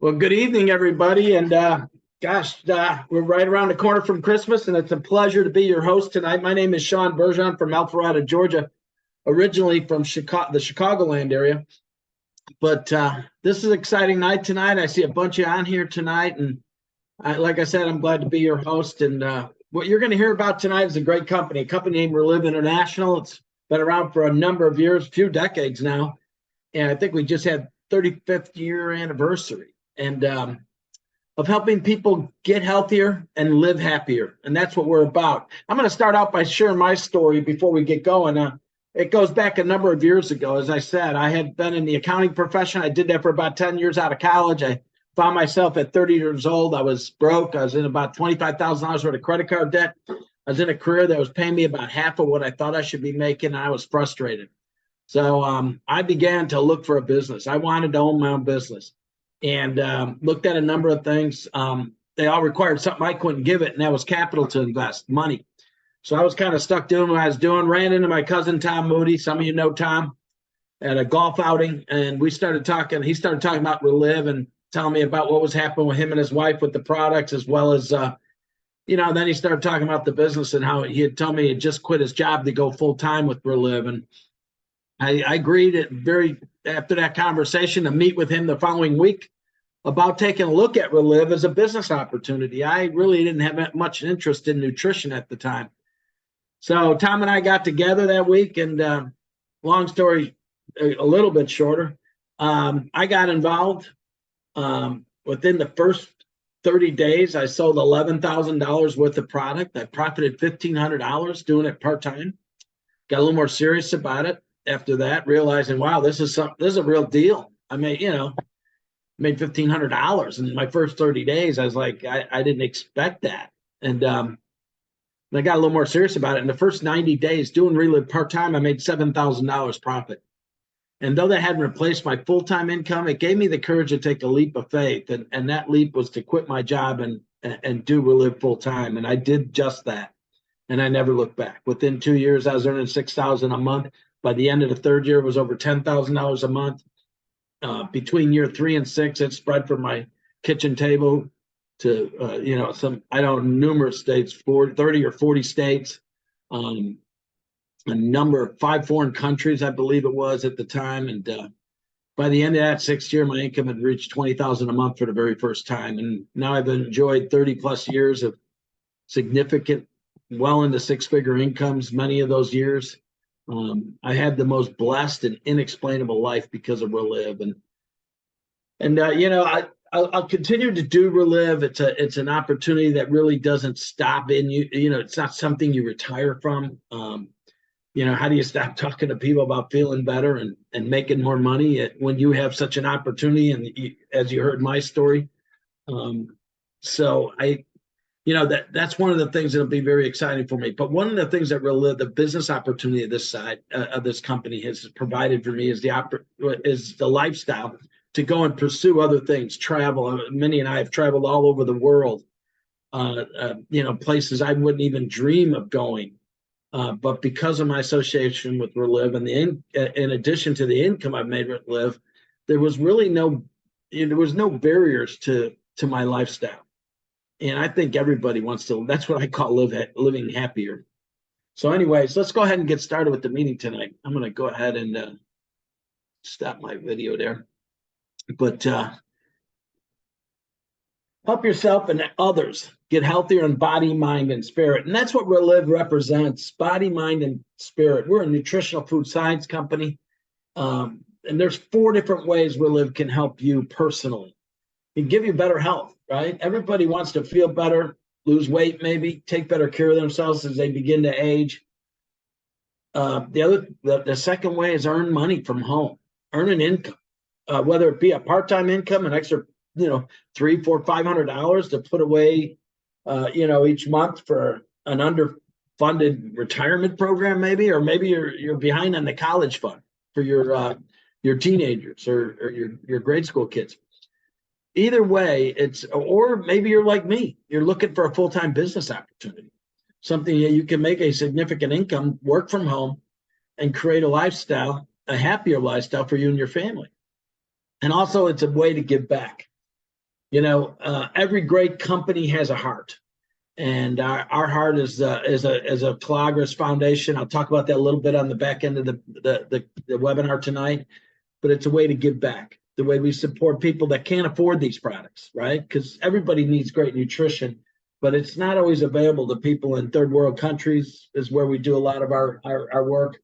Well, good evening, everybody. And we're right around the corner from Christmas, and it's a pleasure to be your host tonight. My name is Shawn Bergeron from Alpharetta, Georgia, originally from Chicago, the Chicagoland area. But this is an exciting night tonight. I see a bunch of you on here tonight. And like I said, I'm glad to be your host. And what you're going to hear about tonight is a great company, a company named Relive International. It's been around for a number of years, a few decades now. And I think we just had 35th year anniversary. And of helping people get healthier and live happier. And that's what we're about. I'm going to start out by sharing my story before we get going. It goes back a number of years ago. As I said, I had been in the accounting profession. I did that for about 10 years out of college. I found myself at 30 years old. I was broke. I was in about $25,000 worth of credit card debt. I was in a career that was paying me about half of what I thought I should be making, and I was frustrated. So I began to look for a business. I wanted to own my own business. And looked at a number of things. They all required something I couldn't give it, and that was capital to invest, money. So I was kind of stuck doing what I was doing. Ran into my cousin, Tom Moody. Some of you know Tom, at a golf outing, and we started talking. He started talking about Relive and telling me about what was happening with him and his wife with the products, as well as, then he started talking about the business and how he had told me he had just quit his job to go full-time with Relive. And I agreed after that conversation to meet with him the following week about taking a look at Relive as a business opportunity. I really didn't have much interest in nutrition at the time. So Tom and I got together that week, and long story a little bit shorter, I got involved. Within the first 30 days, I sold $11,000 worth of product. I profited $1,500 doing it part-time. Got a little more serious about it after that, realizing, wow, this is a real deal. I made $1,500 in my first 30 days. I was like, I didn't expect that. And I got a little more serious about it. In the first 90 days doing Relive part-time, I made $7,000 profit. And though that hadn't replaced my full-time income, it gave me the courage to take a leap of faith. And that leap was to quit my job and do Relive full-time. And I did just that. And I never looked back. Within 2 years, I was earning $6,000 a month. By the end of the third year, it was over $10,000 a month. Between year 3 and 6, it spread from my kitchen table to numerous states, 30 or 40 states, a number of 5 foreign countries, I believe it was at the time. And by the end of that 6th year, my income had reached $20,000 a month for the very first time. And now I've enjoyed 30 plus years of significant, well into 6-figure incomes, many of those years. I had the most blessed and inexplainable life because of Relive, I'll continue to do Relive. It's an opportunity that really doesn't stop in you. It's not something you retire from. How do you stop talking to people about feeling better and making more money when you have such an opportunity? And as you heard my story, that's one of the things that'll be very exciting for me. But one of the things that Relive, the business opportunity of this side of this company has provided for me is the lifestyle to go and pursue other things, travel. Minnie and I have traveled all over the world, places I wouldn't even dream of going. But because of my association with Relive and in addition to the income I've made with Relive, there was really no barriers to my lifestyle. And I think everybody wants to, that's what I call living happier. So anyways, let's go ahead and get started with the meeting tonight. I'm going to go ahead and stop my video there. But help yourself and others get healthier in body, mind, and spirit. And that's what Relive represents, body, mind, and spirit. We're a nutritional food science company. And there's 4 different ways Relive can help you personally. It can give you better health, right? Everybody wants to feel better, lose weight maybe, take better care of themselves as they begin to age. The second way is earn money from home, earn an income, whether it be a part-time income, an extra, $300, $400, $500 to put away, each month for an underfunded retirement program, maybe, or maybe you're behind on the college fund for your teenagers or your grade school kids. Either way, or maybe you're like me, you're looking for a full-time business opportunity, something that you can make a significant income, work from home, and create a happier lifestyle for you and your family. And also it's a way to give back. Every great company has a heart, and our heart is a Calagris Foundation. I'll talk about that a little bit on the back end of the webinar tonight, but it's a way to give back. The way we support people that can't afford these products, right? Because everybody needs great nutrition, but it's not always available to people in third world countries, is where we do a lot of our work.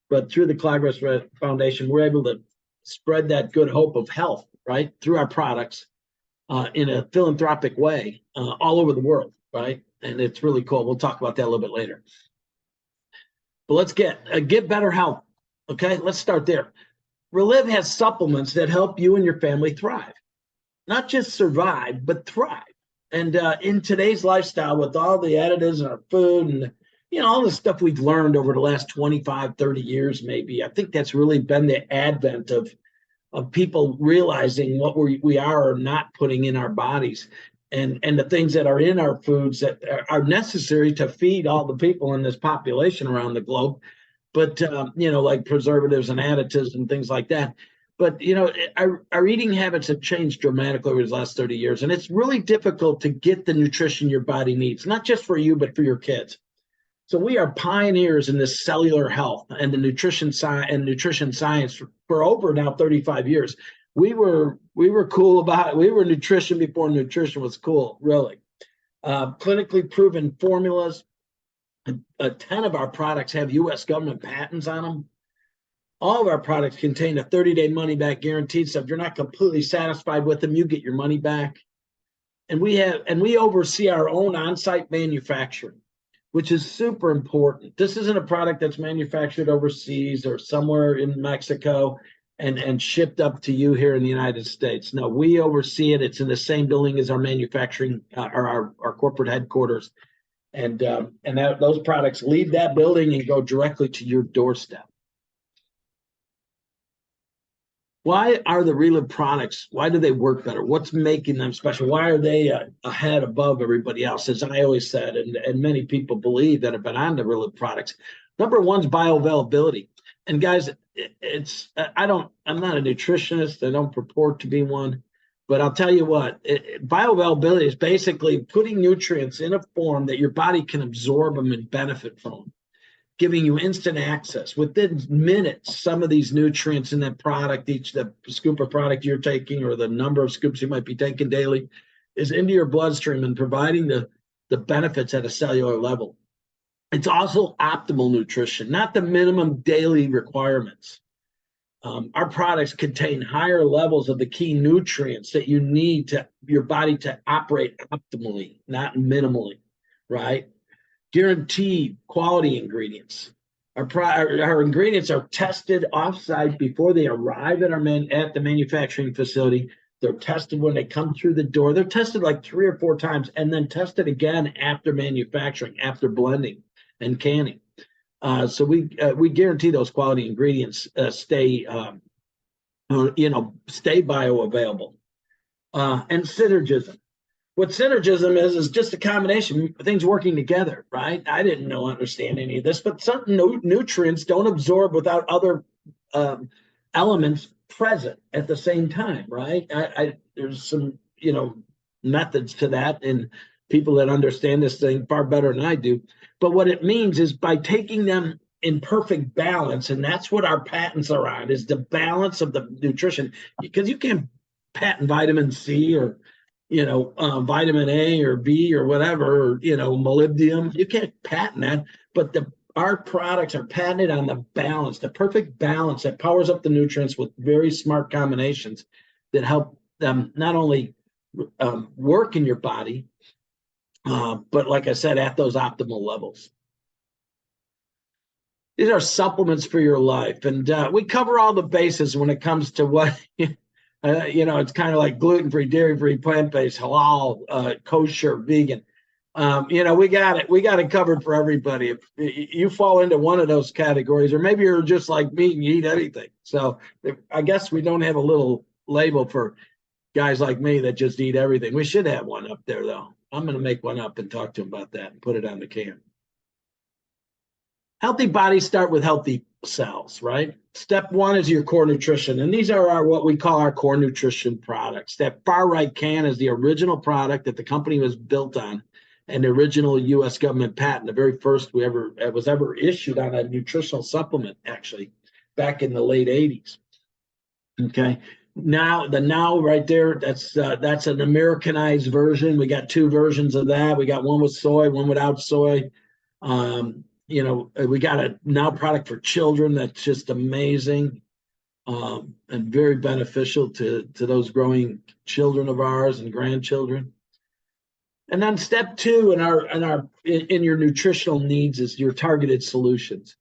But through the Calagris Foundation, we're able to spread that good hope of health, right, through our products in a philanthropic way all over the world, right? And it's really cool. We'll talk about that a little bit later. But let's get better health. Okay, let's start there. Relive has supplements that help you and your family thrive, not just survive, but thrive. And in today's lifestyle, with all the additives in our food and all the stuff we've learned over the last 25, 30 years, maybe, I think that's really been the advent of people realizing what we are or not putting in our bodies, and the things that are in our foods that are necessary to feed all the people in this population around the globe. But like preservatives and additives and things like that. But our eating habits have changed dramatically over the last 30 years, and it's really difficult to get the nutrition your body needs, not just for you, but for your kids. So we are pioneers in this cellular health and the nutrition science for over now 35 years. We were cool about it. We were nutrition before nutrition was cool, really. Clinically proven formulas. 10 of our products have U.S. government patents on them. All of our products contain a 30-day money-back guarantee. So if you're not completely satisfied with them, you get your money back. And we oversee our own on-site manufacturing, which is super important. This isn't a product that's manufactured overseas or somewhere in Mexico and shipped up to you here in the United States. No, we oversee it. It's in the same building as our manufacturing, our corporate headquarters. And those products leave that building and go directly to your doorstep. Why are the Relive products, why do they work better? What's making them special? Why are they ahead above everybody else? As I always said, and many people believe that have been on the Relive products. Number one's bioavailability. And guys, I'm not a nutritionist. I don't purport to be one. But I'll tell you what, bioavailability is basically putting nutrients in a form that your body can absorb them and benefit from them, giving you instant access. Within minutes, some of these nutrients in that product, the scoop of product you're taking or the number of scoops you might be taking daily, is into your bloodstream and providing the benefits at a cellular level. It's also optimal nutrition, not the minimum daily requirements. Our products contain higher levels of the key nutrients that you need to your body to operate optimally, not minimally, right? Guaranteed quality ingredients. Our ingredients are tested offsite before they arrive at at the manufacturing facility. They're tested when they come through the door. They're tested like 3 or 4 times and then tested again after manufacturing, after blending and canning. So we guarantee those quality ingredients stay bioavailable. And synergism. What synergism is just a combination of things working together, right? I didn't understand any of this, but certain nutrients don't absorb without other elements present at the same time, right? There's some methods to that, and people that understand this thing far better than I do. But what it means is by taking them in perfect balance, and that's what our patents are on, is the balance of the nutrition. Because you can't patent vitamin C or vitamin A or B or whatever, or molybdenum. You can't patent that. But our products are patented on the balance, the perfect balance that powers up the nutrients with very smart combinations that help them not only work in your body, but like I said, at those optimal levels. These are supplements for your life. And we cover all the bases when it comes to what, it's kind of like gluten-free, dairy-free, plant-based, halal, kosher, vegan. We got it covered for everybody. If you fall into one of those categories, or maybe you're just like me and you eat anything. So I guess we don't have a little label for guys like me that just eat everything. We should have one up there, though. I'm going to make one up and talk to them about that and put it on the can. Healthy bodies start with healthy cells, right? Step one is your core nutrition. And these are what we call our core nutrition products. That far right can is the original product that the company was built on, and the original U.S. government patent, the very first was ever issued on a nutritional supplement, actually, back in the late 80s. Okay. Now right there, that's an Americanized version. We got two versions of that. We got one with soy, one without soy. We got a now product for children that's just amazing, and very beneficial to those growing children of ours and grandchildren. And then step two in your nutritional needs is your targeted solutions.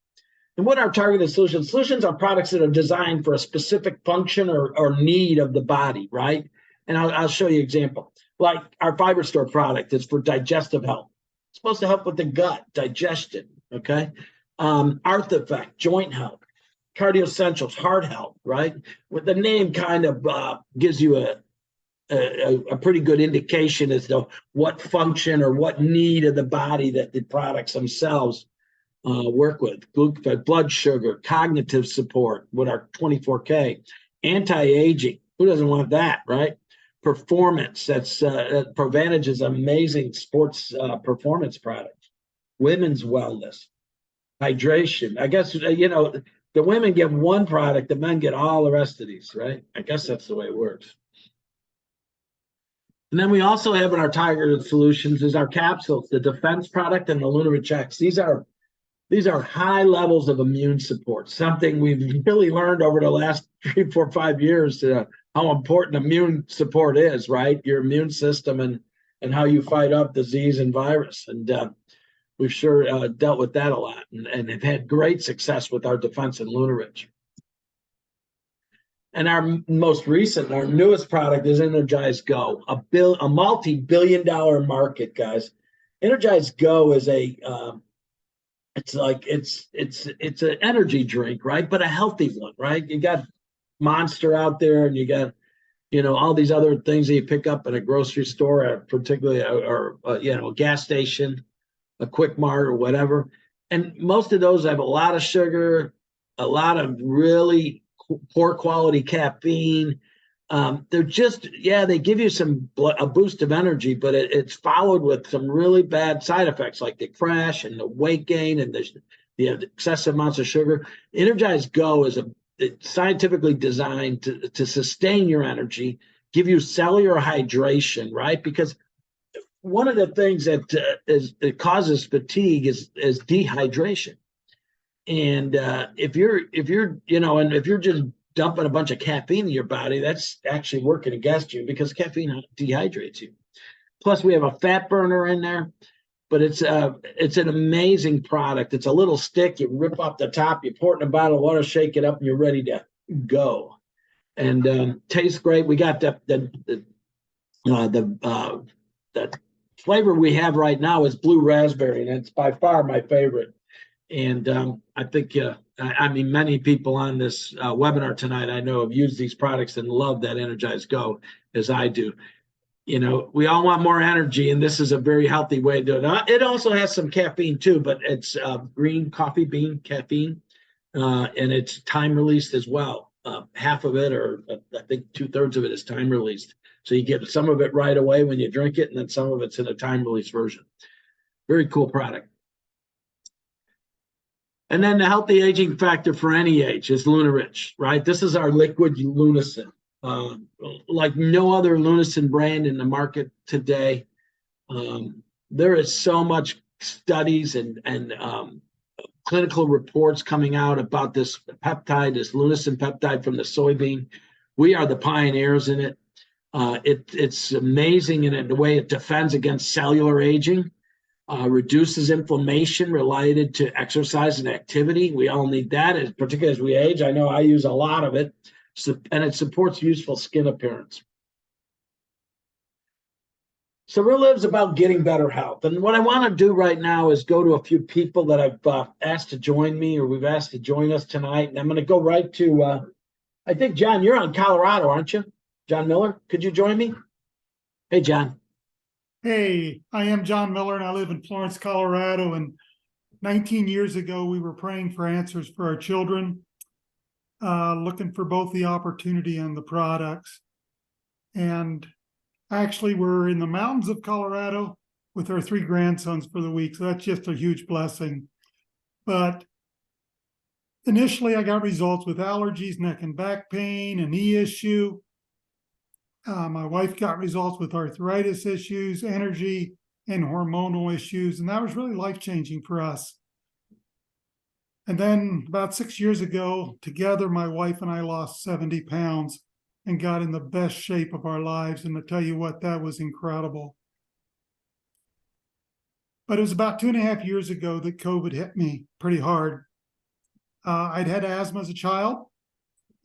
And what are targeted solutions? Solutions are products that are designed for a specific function or need of the body, right? And I'll show you an example. Like our Fiber Store product is for digestive health. It's supposed to help with the gut, digestion, okay? Arth Effect, joint health. Cardio Essentials, heart health, right? With the name kind of gives you a pretty good indication as to what function or what need of the body that the products themselves work with. Blood sugar, cognitive support with our 24K, anti-aging. Who doesn't want that, right? Performance. That's Provantage is amazing sports performance product. Women's wellness, hydration. I guess the women get one product, the men get all the rest of these, right? I guess that's the way it works. And then we also have in our targeted solutions is our capsules, the defense product and the Lunarich X. These are high levels of immune support, something we've really learned over the last 3, 4, 5 years how important immune support is, right? Your immune system and how you fight off disease and virus. And we've sure dealt with that a lot and have had great success with our defense and Lunarich. And our newest product is Energize Go, a multi-billion-dollar market, guys. Energize Go is it's an energy drink, right? But a healthy one, right? You got Monster out there, and you got all these other things that you pick up at a grocery store, particularly a gas station, a Quick Mart or whatever. And most of those have a lot of sugar, a lot of really poor quality caffeine. They're just, they give you a boost of energy, but it's followed with some really bad side effects like the crash and the weight gain and the excessive amounts of sugar. Energize Go is it's scientifically designed to sustain your energy, give you cellular hydration, right? Because one of the things that it causes fatigue is dehydration. And if you're just dumping a bunch of caffeine in your body, that's actually working against you because caffeine dehydrates you. Plus, we have a fat burner in there, but it's an amazing product. It's a little stick. You rip off the top, you pour it in a bottle of water, shake it up, and you're ready to go. And tastes great. We got the flavor we have right now is blue raspberry, and it's by far my favorite. And I think, many people on this webinar tonight I know have used these products and love that Energize Go as I do. We all want more energy, and this is a very healthy way to do it. It also has some caffeine too, but it's green coffee bean caffeine, and it's time released as well. Half of it, or I think 2/3 of it, is time released. So you get some of it right away when you drink it, and then some of it's in a time release version. Very cool product. And then the healthy aging factor for any age is Lunarich, right? This is our liquid Lunacin. Like no other Lunacin brand in the market today. There is so much studies and clinical reports coming out about this peptide, this Lunacin peptide from the soybean. We are the pioneers in it. It's amazing in the way it defends against cellular aging. Reduces inflammation related to exercise and activity. We all need that, particularly as we age. I know I use a lot of it, and it supports youthful skin appearance. So Real Live's about getting better health. And what I want to do right now is go to a few people that I've asked to join me, or we've asked to join us tonight. And I'm going to go right to, I think, John, you're on Colorado, aren't you? John Miller, could you join me? Hey, John. Hey, I am John Miller, and I live in Florence, Colorado. And 19 years ago, we were praying for answers for our children, looking for both the opportunity and the products. And actually, we're in the mountains of Colorado with our 3 grandsons for the week. So that's just a huge blessing. But initially, I got results with allergies, neck and back pain, a knee issue. My wife got results with arthritis issues, energy, and hormonal issues. And that was really life-changing for us. And then about 6 years ago, together, my wife and I lost 70 pounds and got in the best shape of our lives. And to tell you what, that was incredible. But it was about 2.5 years ago that COVID hit me pretty hard. I'd had asthma as a child,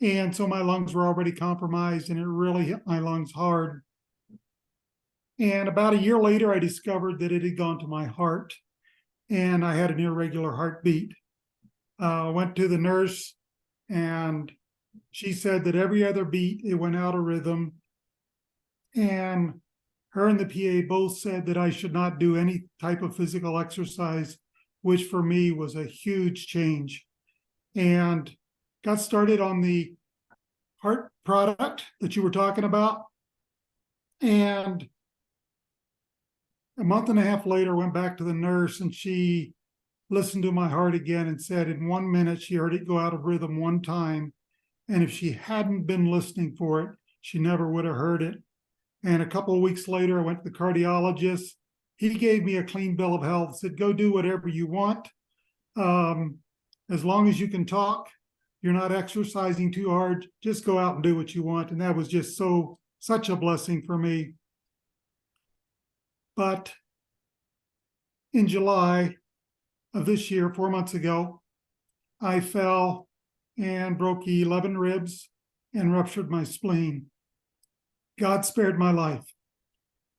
and so my lungs were already compromised, and it really hit my lungs hard. And about a year later, I discovered that it had gone to my heart, and I had an irregular heartbeat. Went to the nurse, and she said that every other beat, it went out of rhythm. And her and the PA both said that I should not do any type of physical exercise, which for me was a huge change. And got started on the heart product that you were talking about. And a month and a half later, went back to the nurse, and she listened to my heart again and said in 1 minute, she heard it go out of rhythm one time. And if she hadn't been listening for it, she never would have heard it. And a couple of weeks later, I went to the cardiologist. He gave me a clean bill of health, said, go do whatever you want. As long as you can talk, you're not exercising too hard, just go out and do what you want. And that was just such a blessing for me. But in July of this year, 4 months ago, I fell and broke 11 ribs and ruptured my spleen. God spared my life,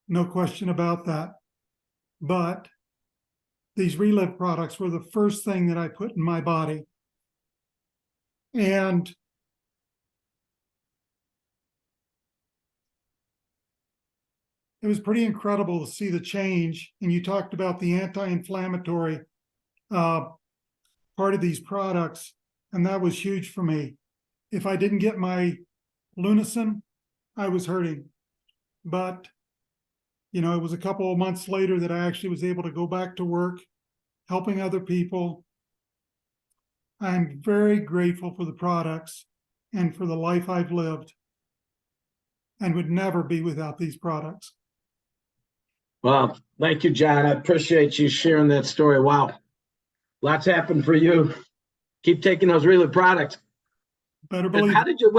no question about that. But these Relive products were the first thing that I put in my body. And it was pretty incredible to see the change. And you talked about the anti-inflammatory part of these products, and that was huge for me. If I didn't get my Lunison, I was hurting. But, it was a couple of months later that I actually was able to go back to work, helping other people. I'm very grateful for the products and for the life I've lived, and would never be without these products. Well, thank you, John. I appreciate you sharing that story. Wow. Lots happened for you. Keep taking those Relive products. Better believe How did you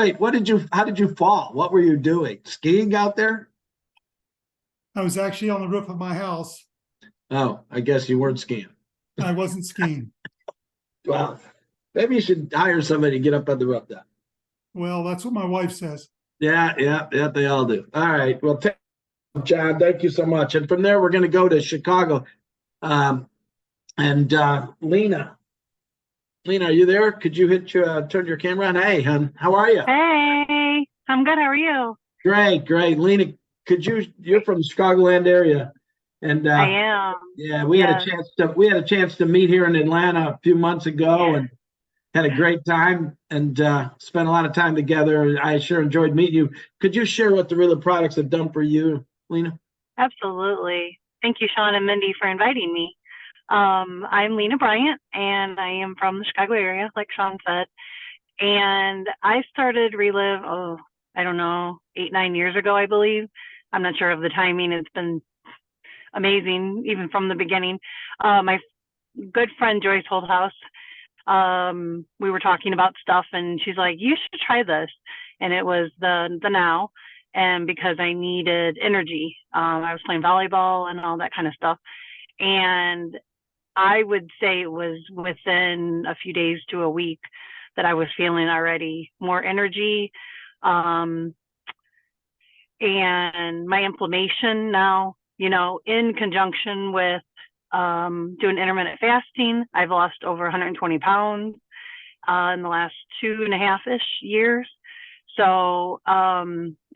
how did you fall? What were you doing? Skiing out there? I was actually on the roof of my house. Oh, I guess you weren't skiing. I wasn't skiing. Well, maybe you should hire somebody to get up on the roof then. Well, that's what my wife says. Yeah, they all do. All right. Well, John, thank you so much. And from there, we're going to go to Chicago. Lena. Lena, are you there? Could you turn your camera on? Hey, hon, how are you? Hey, I'm good. How are you? Great. Lena, you're from the Chicagoland area. And I am. yeah, we had a chance to meet here in Atlanta a few months ago and had a great time and spent a lot of time together. I sure enjoyed meeting you. Could you share what the Relive products have done for you, Lena? Absolutely. Thank you, Shawn and Mindy, for inviting me. I'm Lena Bryant, and I am from the Chicago area, like Shawn said. And I started Relive, I don't know, 8-9 years ago, I believe. I'm not sure of the timing. It's been amazing, even from the beginning. My good friend Joyce Holdhouse, we were talking about stuff, and she's like, you should try this. And it was the Now, and because I needed energy. I was playing volleyball and all that kind of stuff. And I would say it was within a few days to a week that I was feeling already more energy. And my inflammation now, in conjunction with doing intermittent fasting, I've lost over 120 pounds in the last 2.5-ish years. So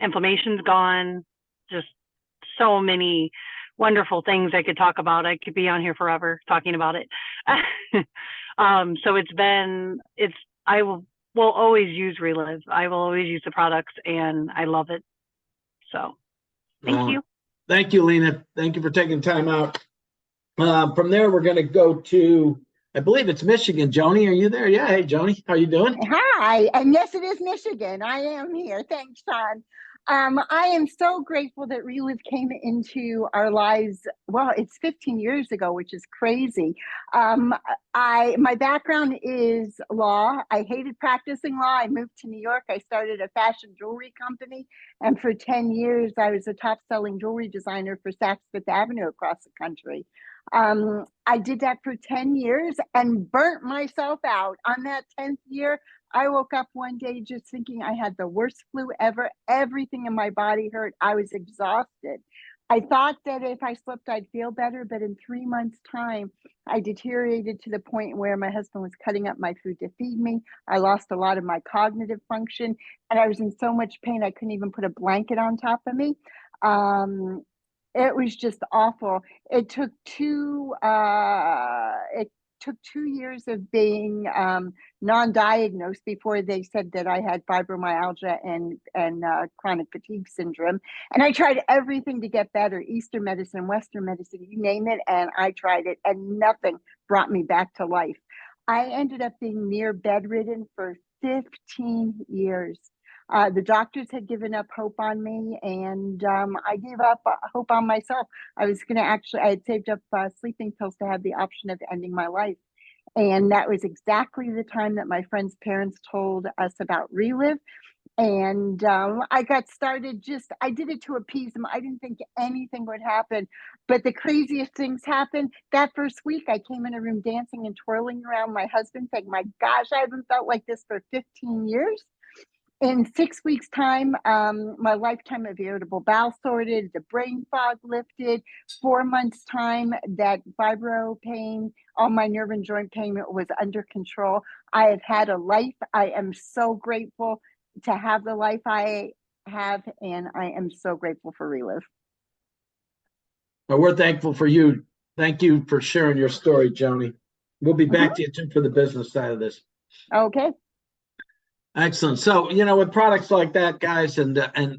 inflammation's gone, just so many wonderful things I could talk about. I could be on here forever talking about it. So I will always use Relive. I will always use the products, and I love it. So thank you. Thank you, Lena. Thank you for taking time out. From there, we're going to go to, I believe it's Michigan. Joni, are you there? Yeah. Hey, Joni, how you doing? Hi, and yes, it is Michigan. I am here. Thanks, Shawn. I am so grateful that Relive came into our lives. Well, it's 15 years ago, which is crazy. My background is law. I hated practicing law. I moved to New York. I started a fashion jewelry company, and for 10 years, I was a top-selling jewelry designer for Saks Fifth Avenue across the country. I did that for 10 years and burnt myself out. On that 10th year, I woke up one day just thinking I had the worst flu ever. Everything in my body hurt. I was exhausted. I thought that if I slept, I'd feel better, but in 3 months' time, I deteriorated to the point where my husband was cutting up my food to feed me. I lost a lot of my cognitive function, and I was in so much pain I couldn't even put a blanket on top of me. It was just awful. It took 2 years of being non-diagnosed before they said that I had fibromyalgia and chronic fatigue syndrome. And I tried everything to get better, Eastern medicine, Western medicine, you name it, and I tried it, and nothing brought me back to life. I ended up being near bedridden for 15 years. The doctors had given up hope on me, and I gave up hope on myself. I had saved up sleeping pills to have the option of ending my life. And that was exactly the time that my friend's parents told us about Relive. And I got started I did it to appease them. I didn't think anything would happen. But the craziest things happened. That first week, I came in a room dancing and twirling around my husband, saying, my gosh, I haven't felt like this for 15 years. In 6 weeks' time, my lifetime of irritable bowel sorted, the brain fog lifted. 4 months' time, that fibro pain, all my nerve and joint pain was under control. I have had a life. I am so grateful to have the life I have, and I am so grateful for Relive. Well, we're thankful for you. Thank you for sharing your story, Joni. We'll be back to you too for the business side of this. Okay. Excellent. So, with products like that, guys, and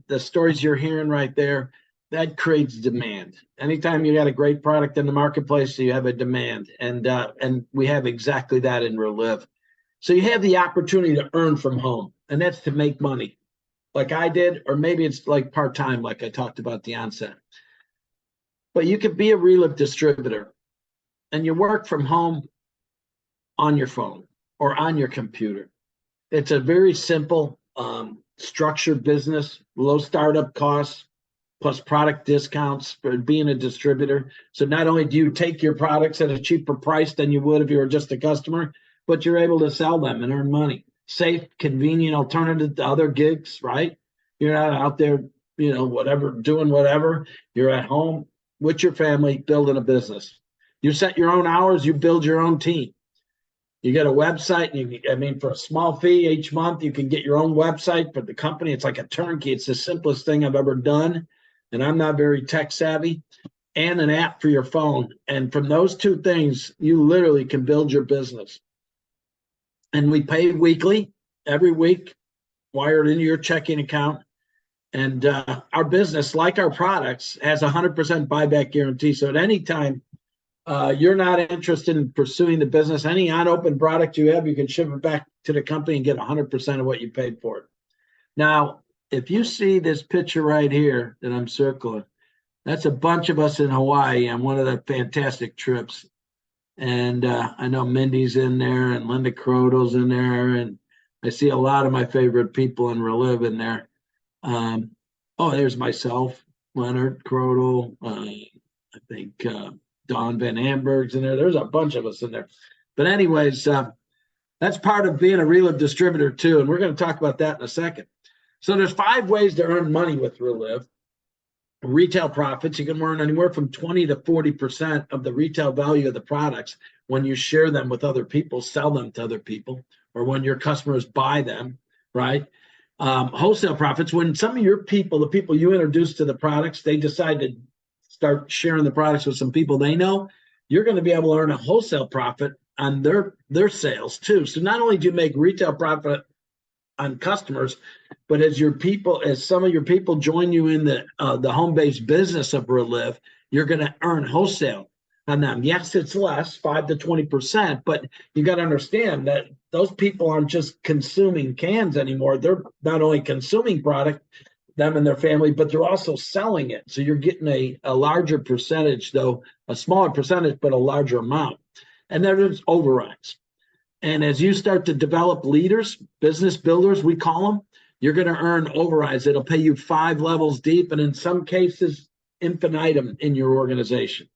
the stories you're hearing right there, that creates demand. Anytime you got a great product in the marketplace, you have a demand, and we have exactly that in Relive. So you have the opportunity to earn from home, and that's to make money, like I did, or maybe it's like part-time, like I talked about at the onset. But you could be a Relive distributor, and you work from home on your phone or on your computer. It's a very simple, structured business, low startup costs, plus product discounts for being a distributor. So not only do you take your products at a cheaper price than you would if you were just a customer, but you're able to sell them and earn money. Safe, convenient alternative to other gigs, right? You're not out there, doing whatever. You're at home with your family, building a business. You set your own hours, you build your own team. You get a website, and for a small fee each month, you can get your own website for the company. It's like a turnkey. It's the simplest thing I've ever done, and I'm not very tech savvy, and an app for your phone. And from those two things, you literally can build your business. And we pay weekly, every week, wired into your checking account. And our business, like our products, has 100% buyback guarantee. So at any time, you're not interested in pursuing the business, any unopened product you have, you can ship it back to the company and get 100% of what you paid for it. Now, if you see this picture right here that I'm circling, that's a bunch of us in Hawaii on one of the fantastic trips. And I know Mindy's in there and Linda Croto's in there. And I see a lot of my favorite people in Relive in there. There's myself, Leonard Croto, I think Don Van Amberg's in there. There's a bunch of us in there. But anyways, that's part of being a Relive distributor too. And we're going to talk about that in a second. So there's 5 ways to earn money with Relive. Retail profits, you can earn anywhere from 20 to 40% of the retail value of the products when you share them with other people, sell them to other people, or when your customers buy them, right? Wholesale profits, when some of your people, the people you introduce to the products, they decide to start sharing the products with some people they know, you're going to be able to earn a wholesale profit on their sales too. So not only do you make retail profit on customers, but as some of your people join you in the home-based business of Relive, you're going to earn wholesale on them. Yes, it's less, 5 to 20%, but you got to understand that those people aren't just consuming cans anymore. They're not only consuming product, them and their family, but they're also selling it. So you're getting a larger percentage, though a smaller percentage, but a larger amount. And there's overrides. And as you start to develop leaders, business builders, we call them, you're going to earn overrides. It'll pay you 5 levels deep, and in some cases, infinitum in your organization.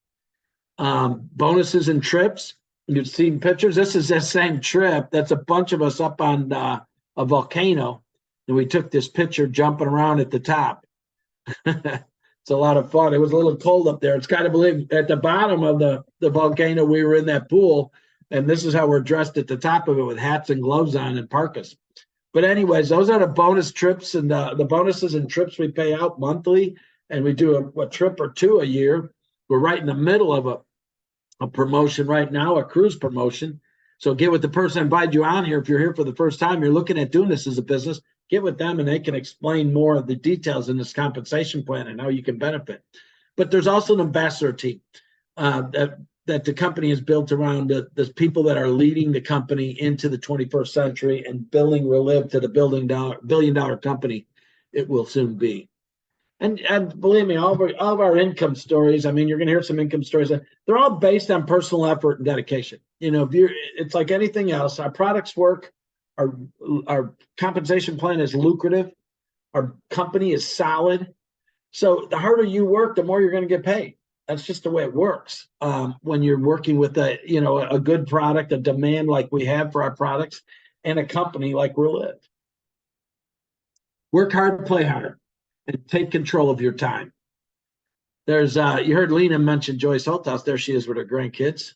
Bonuses and trips. You've seen pictures. This is that same trip. That's a bunch of us up on a volcano. And we took this picture jumping around at the top. It's a lot of fun. It was a little cold up there. It's kind of believe at the bottom of the volcano, we were in that pool. And this is how we're dressed at the top of it with hats and gloves on and parkas. But anyways, those are the bonus trips and the bonuses and trips we pay out monthly. And we do a trip or two a year. We're right in the middle of a promotion right now, a cruise promotion. So get with the person that invited you on here. If you're here for the first time, you're looking at doing this as a business, get with them and they can explain more of the details in this compensation plan and how you can benefit. But there's also an ambassador team that the company is built around the people that are leading the company into the 21st century and building Relive to the billion-dollar company it will soon be. And believe me, all of our income stories, I mean, you're going to hear some income stories. They're all based on personal effort and dedication. You know, it's like anything else. Our products work. Our compensation plan is lucrative. Our company is solid. So the harder you work, the more you're going to get paid. That's just the way it works. When you're working with a good product, a demand like we have for our products, and a company like Relive. Work hard, play hard, and take control of your time. There's you heard Lena mention Joyce Holthouse. There she is with her grandkids,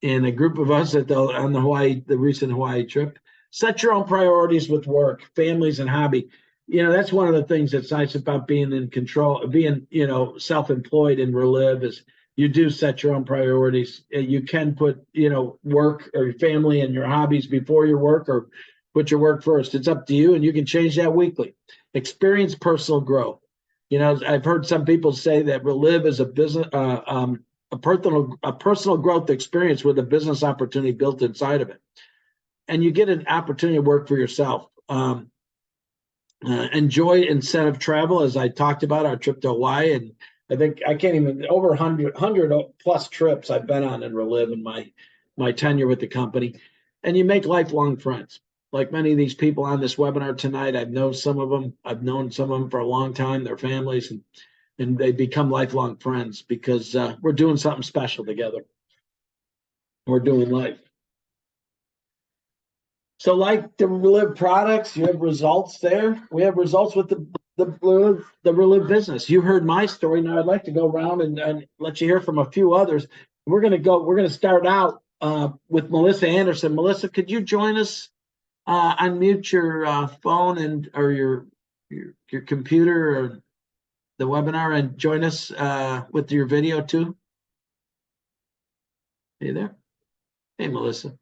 and a group of us on the recent Hawaii trip. Set your own priorities with work, families, and hobby. You know, that's one of the things that's nice about being in control, being, self-employed in Relive is you do set your own priorities. You can put, work or your family and your hobbies before your work or put your work first. It's up to you, and you can change that weekly. Experience personal growth. You know, I've heard some people say that Relive is a business, a personal growth experience with a business opportunity built inside of it. And you get an opportunity to work for yourself. Enjoy incentive travel, as I talked about our trip to Hawaii, and I think I can't even over 100 plus trips I've been on in Relive in my tenure with the company. And you make lifelong friends. Like many of these people on this webinar tonight, I've known some of them. I've known some of them for a long time, their families, and they become lifelong friends because we're doing something special together. We're doing life. So like the Relive products, you have results there. We have results with the Relive business. You heard my story. Now I'd like to go around and let you hear from a few others. We're going to start out with Melissa Anderson. Melissa, could you join us? Unmute your phone or your computer or the webinar and join us with your video too. Hey there. Hey, Melissa.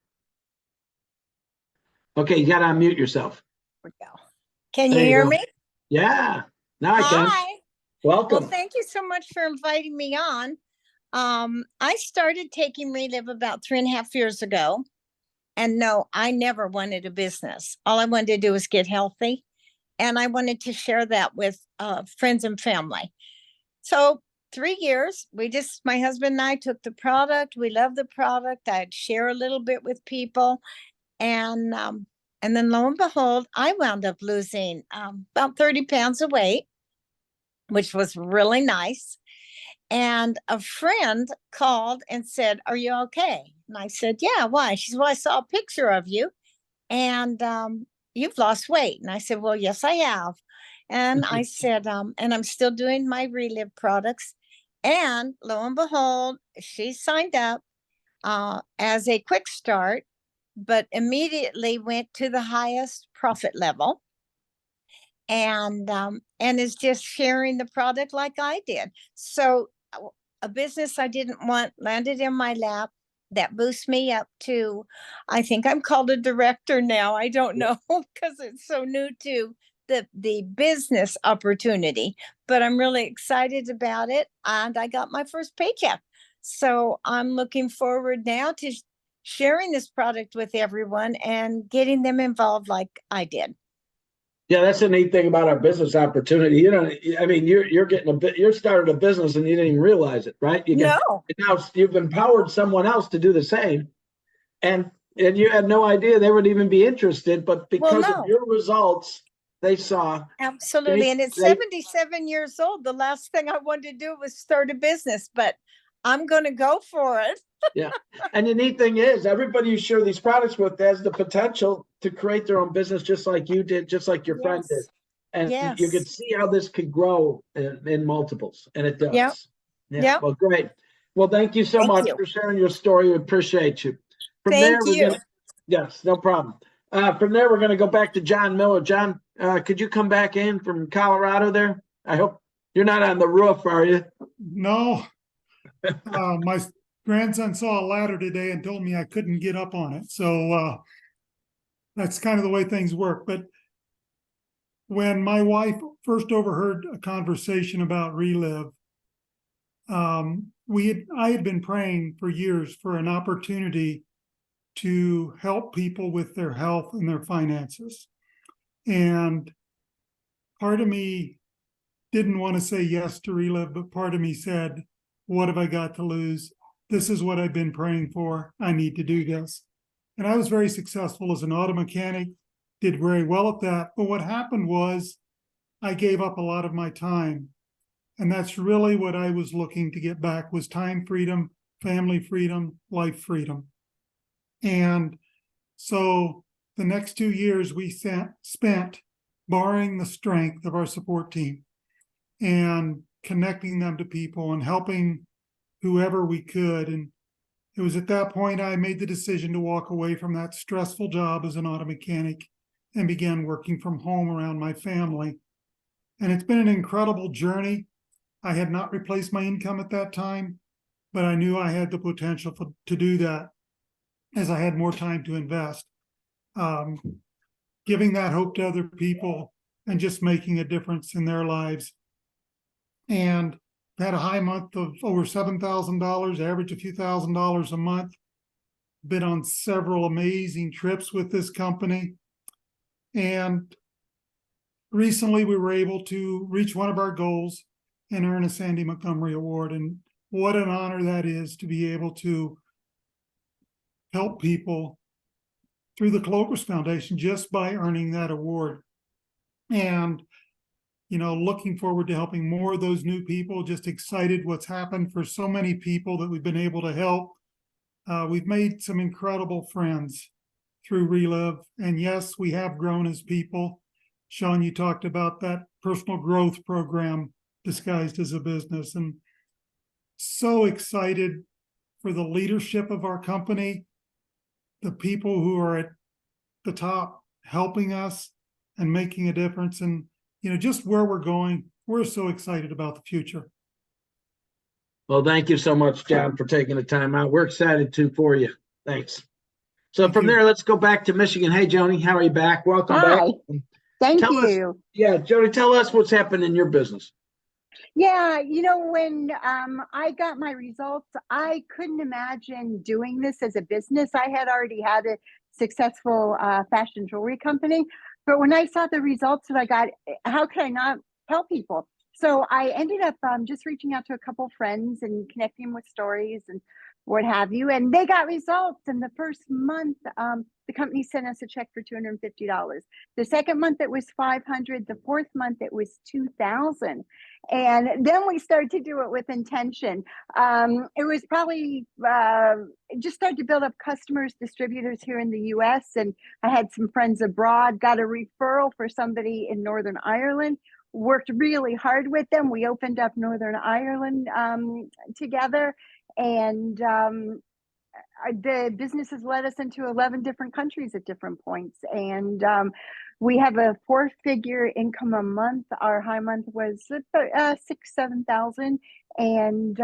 Okay, you got to unmute yourself. We go. Can you hear me? Yeah, now I can. Hi. Welcome. Well, thank you so much for inviting me on. I started taking Relive about 3.5 years ago. And no, I never wanted a business. All I wanted to do was get healthy. And I wanted to share that with friends and family. So 3 years, my husband and I took the product. We loved the product. I'd share a little bit with people. And then lo and behold, I wound up losing about 30 pounds of weight, which was really nice. And a friend called and said, "Are you okay?" And I said, "Yeah, why?" She said, "Well, I saw a picture of you and you've lost weight." And I said, "Well, yes, I have." And I said, and I'm still doing my Relive products. And lo and behold, she signed up as a quick start, but immediately went to the highest profit level and is just sharing the product like I did. So a business I didn't want landed in my lap that boosts me up to, I think I'm called a director now. I don't know because it's so new to the business opportunity, but I'm really excited about it. And I got my first paycheck. So I'm looking forward now to sharing this product with everyone and getting them involved like I did. Yeah, that's the neat thing about our business opportunity. You know, I mean, you're getting a bit. You're starting a business and you didn't even realize it, right? No. Now you've empowered someone else to do the same, and you had no idea they would even be interested, but because of No. your results, they saw. Absolutely. And it's 77 years old. The last thing I wanted to do was start a business, but I'm going to go for it. Yeah. And the neat thing is, everybody you share these products with has the potential to create their own business just like you did, just like your friend did. And you can see how this could grow in multiples, and it does. Yep. Yeah. Yep. Well, great. Well, thank you so much for sharing your story. We appreciate you. From Thank there, you. yes, no problem. From there, we're going to go back to John Miller. John, could you come back in from Colorado there? I hope you're not on the roof, are you? No. My grandson saw a ladder today and told me I couldn't get up on it. So that's kind of the way things work. But when my wife first overheard a conversation about Relive, I had been praying for years for an opportunity to help people with their health and their finances. And part of me didn't want to say yes to Relive, but part of me said, what have I got to lose? This is what I've been praying for. I need to do this. And I was very successful as an auto mechanic, did very well at that. But what happened was I gave up a lot of my time. And that's really what I was looking to get back, was time freedom, family freedom, life freedom. And so the next 2 years we spent borrowing the strength of our support team and connecting them to people and helping whoever we could. And it was at that point I made the decision to walk away from that stressful job as an auto mechanic and began working from home around my family. And it's been an incredible journey. I had not replaced my income at that time, but I knew I had the potential to do that as I had more time to invest. Giving that hope to other people and just making a difference in their lives. And had a high month of over $7,000, average a few $1,000s a month. Been on several amazing trips with this company. And recently we were able to reach one of our goals and earn a Sandy Montgomery Award. And what an honor that is to be able to help people through the Clovis Foundation just by earning that award. And looking forward to helping more of those new people, just excited what's happened for so many people that we've been able to help. We've made some incredible friends through Relive. And yes, we have grown as people. Shawn, you talked about that personal growth program disguised as a business. And so excited for the leadership of our company, the people who are at the top helping us and making a difference. And just where we're going, we're so excited about the future. Well, thank you so much, John, for taking the time out. We're excited too for you. Thanks. So from there, let's go back to Michigan. Hey, Joni, how are you back? Welcome back. Thank you. Joni, tell us what's happened in your business. Yeah, when I got my results, I couldn't imagine doing this as a business. I had already had a successful fashion jewelry company. But when I saw the results that I got, how could I not help people? So I ended up just reaching out to a couple friends and connecting with stories and what have you. And they got results. And the first month, the company sent us a check for $250. The second month, it was $500. The fourth month, it was $2,000. And then we started to do it with intention. It was probably just started to build up customers, distributors here in the US. And I had some friends abroad, got a referral for somebody in Northern Ireland, worked really hard with them. We opened up Northern Ireland together. And the business has led us into 11 different countries at different points. And We have a 4-figure income a month. Our high month was 6,000-7,000, and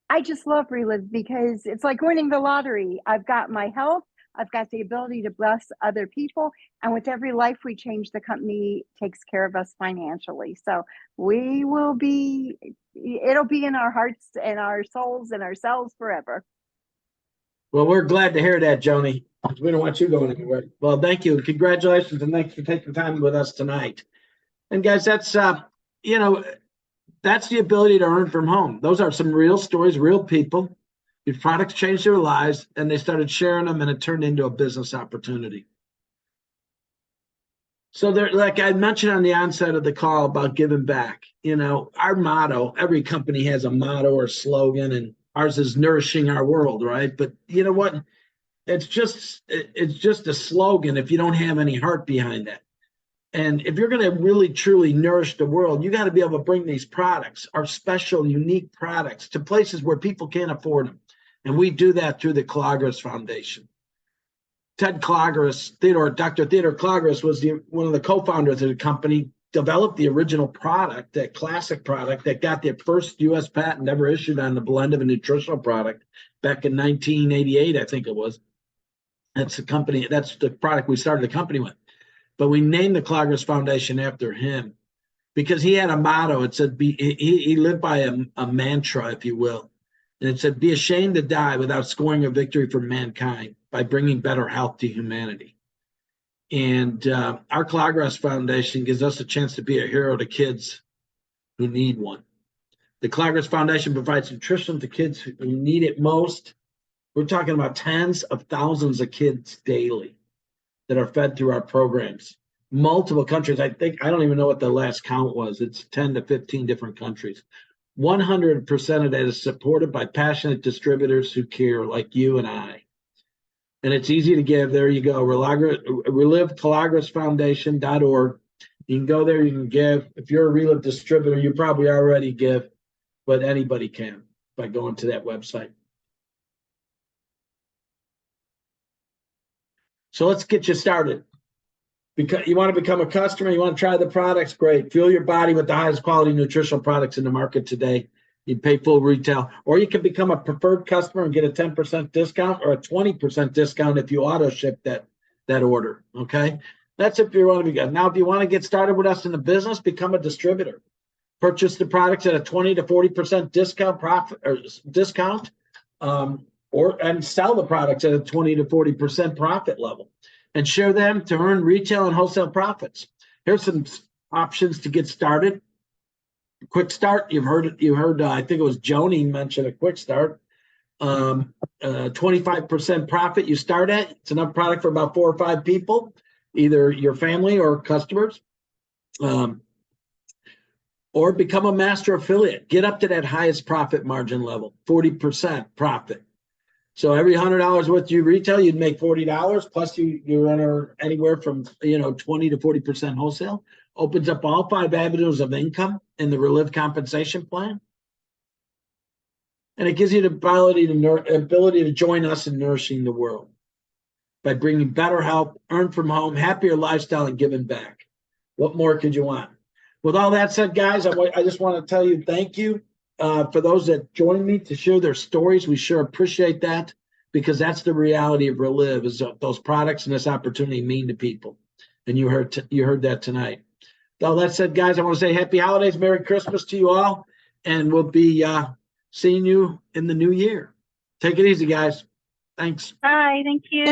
I just love Relive because it's like winning the lottery. I've got my health, I've got the ability to bless other people, and with every life we change, the company takes care of us financially. So it'll be in our hearts and our souls and ourselves forever. Well, we're glad to hear that, Joni. We don't want you going anywhere. Well, thank you. Congratulations, and thanks for taking time with us tonight. And guys, that's that's the ability to earn from home. Those are some real stories, real people. Your products changed their lives, and they started sharing them, and it turned into a business opportunity. So there, like I mentioned on the onset of the call about giving back, our motto, every company has a motto or slogan, and ours is nourishing our world, right? But you know what? It's just a slogan if you don't have any heart behind it. And if you're going to really truly nourish the world, you got to be able to bring these products, our special, unique products, to places where people can't afford them. And we do that through the Calagras Foundation. Dr. Theodore Calagras was one of the co-founders of the company, developed the original product, that classic product that got the first U.S. patent ever issued on the blend of a nutritional product back in 1988, I think it was. That's the product we started the company with. But we named the Calagras Foundation after him because he had a motto. It said, he lived by a mantra, if you will. And it said, be ashamed to die without scoring a victory for mankind by bringing better health to humanity. And our Calagras Foundation gives us a chance to be a hero to kids who need one. The Calagras Foundation provides nutrition to kids who need it most. We're talking about tens of thousands of kids daily that are fed through our programs. Multiple countries. I don't even know what the last count was. It's 10 to 15 different countries. 100% of that is supported by passionate distributors who care, like you and I. And it's easy to give. There you go. ReliveCalagrasFoundation.org. You can go there. You can give. If you're a Relive distributor, you probably already give, but anybody can by going to that website. So let's get you started. Because you want to become a customer, you want to try the products, great. Fuel your body with the highest quality nutritional products in the market today. You pay full retail, or you can become a preferred customer and get a 10% discount or a 20% discount if you auto ship that order. Okay, that's if you want to be good. Now, if you want to get started with us in the business, become a distributor. Purchase the products at a 20 to 40% discount, and sell the products at a 20 to 40% profit level, and share them to earn retail and wholesale profits. Here's some options to get started. Quick start. You heard. I think it was Joni mentioned a quick start. 25% profit you start at. It's enough product for about 4 or 5 people, either your family or customers. Or become a master affiliate. Get up to that highest profit margin level, 40% profit. So every $100 worth you retail, you'd make $40. Plus you earn anywhere from 20 to 40% wholesale. Opens up all 5 avenues of income in the Relive compensation plan. And it gives you the ability to join us in nourishing the world by bringing better health, earn from home, happier lifestyle, and giving back. What more could you want? With all that said, guys, I just want to tell you thank you for those that joined me to share their stories. We sure appreciate that, because that's the reality of Relive, is those products and this opportunity mean to people. And you heard that tonight. With all that said, guys, I want to say happy holidays, Merry Christmas to you all, and we'll be seeing you in the new year. Take it easy, guys. Thanks. Bye. Thank you.